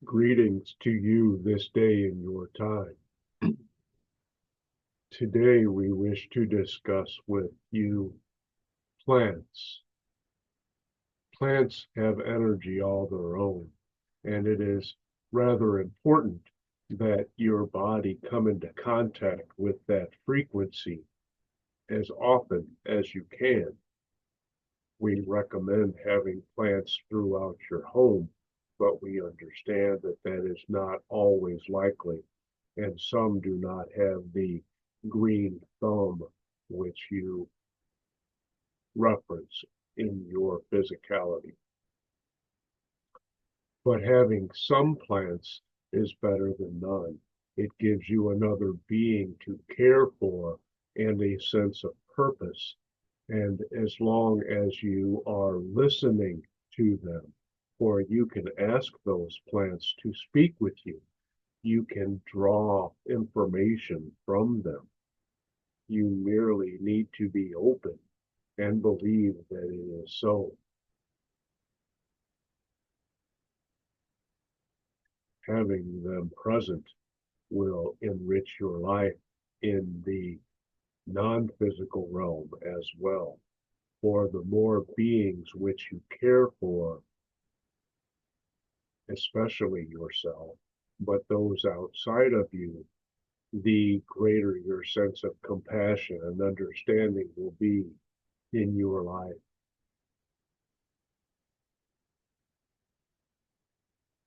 Greetings to you this day in your time. Today we wish to discuss with you plants. Plants have energy all their own, and it is rather important that your body come into contact with that frequency as often as you can. We recommend having plants throughout your home, but we understand that that is not always likely, and some do not have the green thumb which you reference in your physicality. But having some plants is better than none. It gives you another being to care for and a sense of purpose. And as long as you are listening to them, or you can ask those plants to speak with you, you can draw information from them. You merely need to be open and believe that it is so. Having them present will enrich your life in the non-physical realm as well. For the more beings which you care for, especially yourself, but those outside of you, the greater your sense of compassion and understanding will be in your life.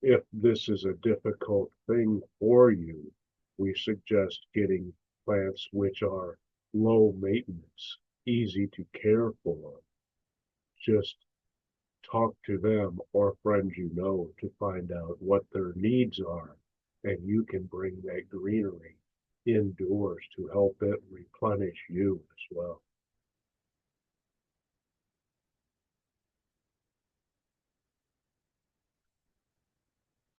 If this is a difficult thing for you, we suggest getting plants which are low maintenance, easy to care for. Just talk to them or friends you know to find out what their needs are, and you can bring that greenery indoors to help it replenish you as well.